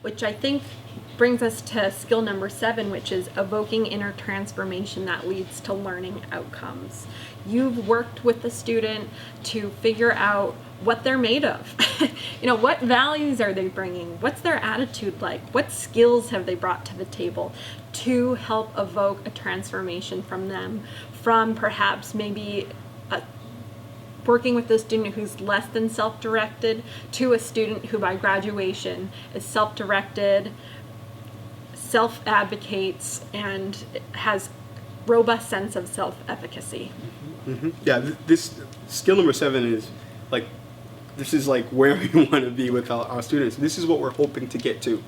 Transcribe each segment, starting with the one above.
which I think brings us to skill number 7, which is evoking inner transformation that leads to learning outcomes. You've worked with the student to figure out what they're made of. What values are they bringing? What's their attitude like? What skills have they brought to the table to help evoke a transformation from them, from perhaps maybe working with a student who's less than self-directed to a student who by graduation is self-directed, self-advocates, and has robust sense of self-efficacy. Mm-hmm. Yeah, this skill number 7 is this is where we want to be with our students. This is what we're hoping to get to.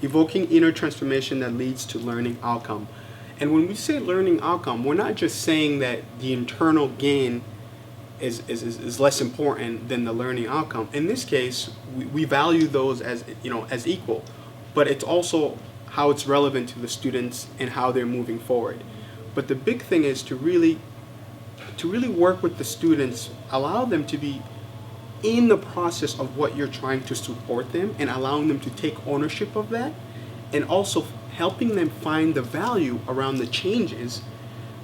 Evoking inner transformation that leads to learning outcome. And when we say learning outcome, we're not just saying that the internal gain is less important than the learning outcome. In this case, we value those as equal, but it's also how it's relevant to the students and how they're moving forward. But the big thing is to really work with the students, allow them to be in the process of what you're trying to support them, and allowing them to take ownership of that, and also helping them find the value around the changes,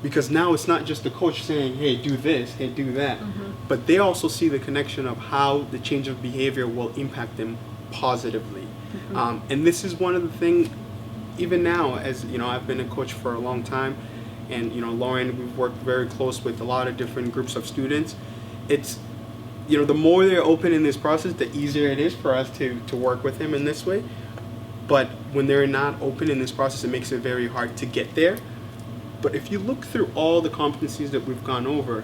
because now it's not just the coach saying, hey, do this, hey, do that, but they also see the connection of how the change of behavior will impact them positively. And this is one of the things, even now, as I've been a coach for a long time, and Lauren, we've worked very close with a lot of different groups of students. It's the more they're open in this process, the easier it is for us to work with them in this way. But when they're not open in this process, it makes it very hard to get there. But if you look through all the competencies that we've gone over,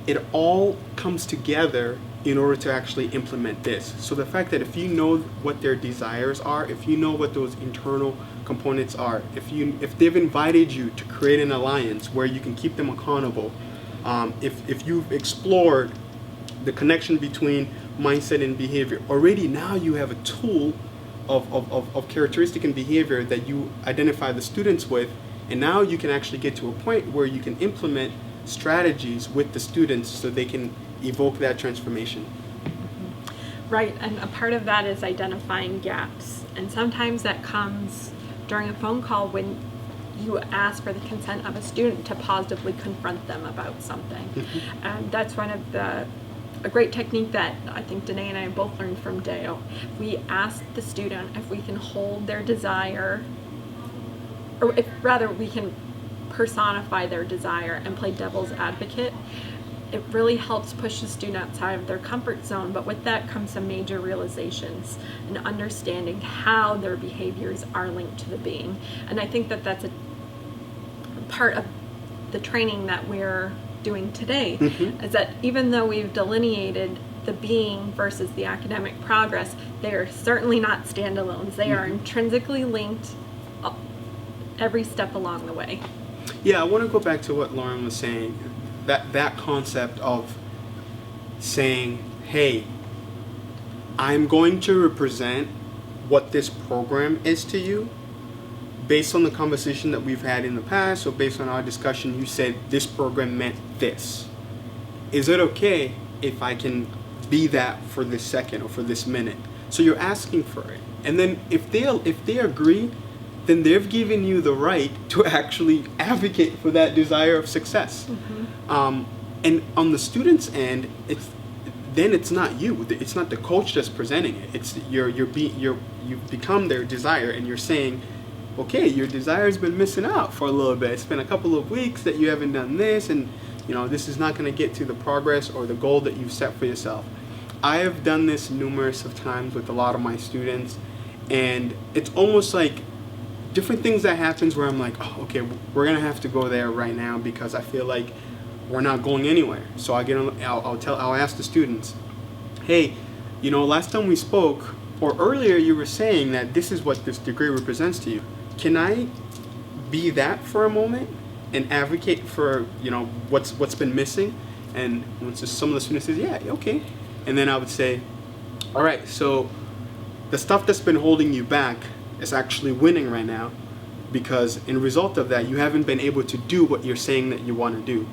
it all comes together in order to actually implement this. So the fact that if you know what their desires are, if you know what those internal components are, if they've invited you to create an alliance where you can keep them accountable, if you've explored the connection between mindset and behavior, already now you have a tool of characteristic and behavior that you identify the students with, and now you can actually get to a point where you can implement strategies with the students so they can evoke that transformation. Right, and a part of that is identifying gaps, and sometimes that comes during a phone call when you ask for the consent of a student to positively confront them about something. And that's one of a great technique that I think Danae and I both learned from Deo. We ask the student if we can hold their desire, or if rather we can personify their desire and play devil's advocate. It really helps push the student outside of their comfort zone, but with that comes some major realizations and understanding how their behaviors are linked to the being. And I think that that's a part of the training that we're doing today, is that even though we've delineated the being versus the academic progress, they are certainly not standalones. They are intrinsically linked every step along the way. Yeah, I want to go back to what Lauren was saying, that concept of saying, hey, I'm going to represent what this program is to you. Based on the conversation that we've had in the past, or based on our discussion, you said this program meant this. Is it okay if I can be that for this second or for this minute? So you're asking for it. And then if they agree, then they've given you the right to actually advocate for that desire of success. And on the student's end, it's not you. It's not the coach that's presenting it. It's you've become their desire, and you're saying, okay, your desire's been missing out for a little bit. It's been a couple of weeks that you haven't done this, and this is not going to get to the progress or the goal that you've set for yourself. I have done this numerous of times with a lot of my students, and it's almost like different things that happens where I'm like, oh, okay, we're gonna have to go there right now because I feel like we're not going anywhere. So I'll ask the students, hey, last time we spoke, or earlier you were saying that this is what this degree represents to you. Can I be that for a moment and advocate for what's been missing? And once some of the students says, yeah, okay, and then I would say, all right, so the stuff that's been holding you back is actually winning right now, because in result of that, you haven't been able to do what you're saying that you want to do,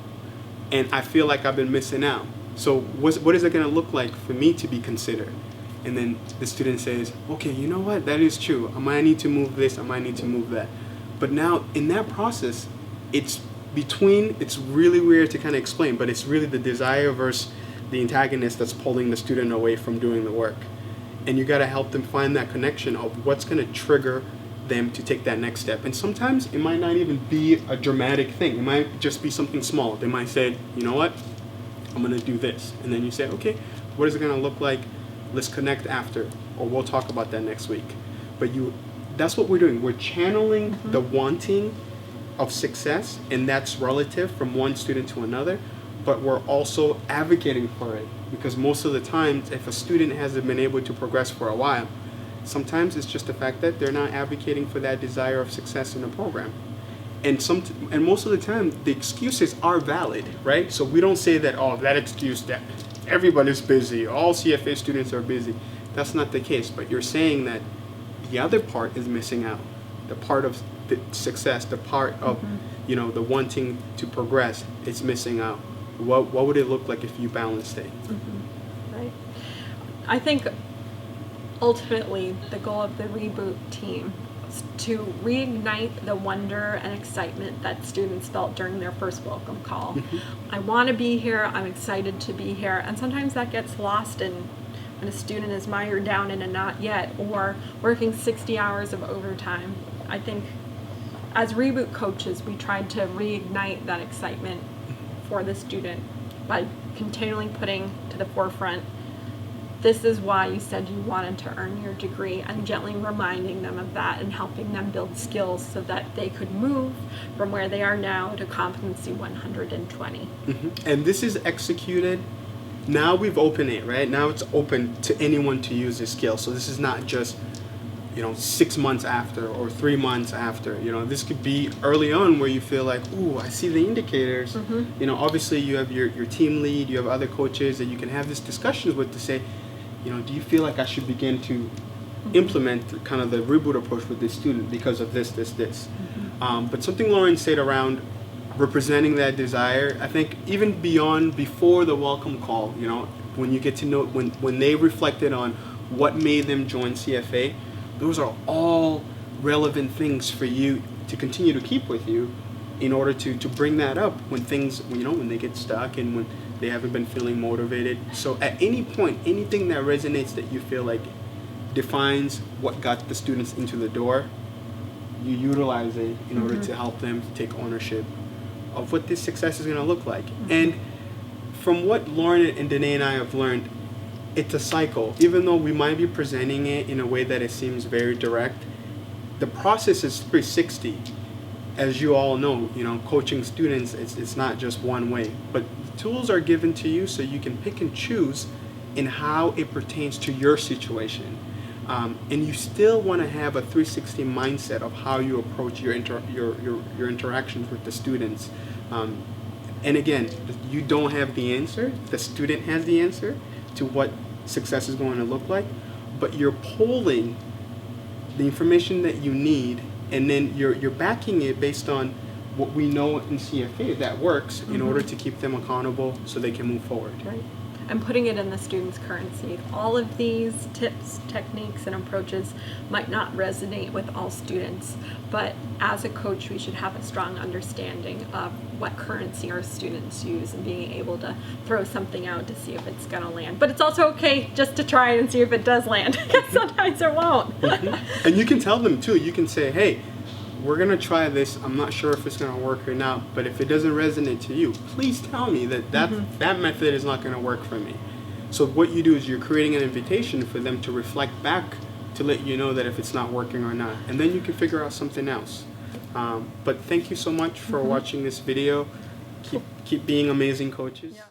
and I feel like I've been missing out. So what is it going to look like for me to be considered? and then the student says, okay, you know what, that is true. I might need to move this, I might need to move that. But now in that process, it's really weird to kind of explain, but it's really the desire versus the antagonist that's pulling the student away from doing the work. And you got to help them find that connection of what's going to trigger them to take that next step. And sometimes it might not even be a dramatic thing. It might just be something small. They might say, you know what, I'm going to do this. And then you say, okay, what is it going to look like? Let's connect after, or we'll talk about that next week. But that's what we're doing. We're channeling the wanting of success, and that's relative from one student to another, but we're also advocating for it, because most of the time, if a student hasn't been able to progress for a while, sometimes it's just the fact that they're not advocating for that desire of success in the program. And most of the time, the excuses are valid, right? So we don't say that, oh, that excuse that everybody's busy, all CFA students are busy. That's not the case, but you're saying that the other part is missing out. The part of the success, the part of, the wanting to progress is missing out. What would it look like if you balanced it? Right. I think ultimately the goal of the Reboot team is to reignite the wonder and excitement that students felt during their first welcome call. I want to be here, I'm excited to be here, and sometimes that gets lost when a student is mired down in a not yet, or working 60 hours of overtime. I think as Reboot coaches, we tried to reignite that excitement for the student by continually putting to the forefront, this is why you said you wanted to earn your degree, and gently reminding them of that and helping them build skills so that they could move from where they are now to competency 120. And this is executed. Now we've opened it, right? Now it's open to anyone to use this skill. So this is not just 6 months after or 3 months after. This could be early on where you feel like, ooh, I see the indicators. Obviously you have your team lead, you have other coaches that you can have this discussions with to say, do you feel like I should begin to implement kind of the Reboot approach with this student because of this. But something Lauren said around representing that desire, I think even before the welcome call, when you get to know, when they reflected on what made them join CFA, those are all relevant things for you to continue to keep with you in order to bring that up when things, when they get stuck and when they haven't been feeling motivated. So at any point, anything that resonates that you feel like defines what got the students into the door, you utilize it in order to help them take ownership of what this success is going to look like. And from what Lauren and Danae and I have learned, it's a cycle. Even though we might be presenting it in a way that it seems very direct, the process is 360. As you all know, coaching students, it's not just one way. But the tools are given to you so you can pick and choose in how it pertains to your situation. And you still want to have a 360 mindset of how you approach your interactions with the students. And again, you don't have the answer. The student has the answer to what success is going to look like, but you're pulling the information that you need, and then you're backing it based on what we know in CFA that works in order to keep them accountable so they can move forward. Right. And putting it in the student's currency. All of these tips, techniques, and approaches might not resonate with all students, but as a coach, we should have a strong understanding of what currency our students use and being able to throw something out to see if it's going to land. But it's also okay just to try it and see if it does land, because sometimes it won't. And you can tell them too. You can say, hey, we're going to try this. I'm not sure if it's going to work or not, but if it doesn't resonate to you, please tell me that method is not going to work for me. So what you do is you're creating an invitation for them to reflect back to let you know that if it's not working or not. And then you can figure out something else. But thank you so much for watching this video. Keep being amazing coaches. Yeah.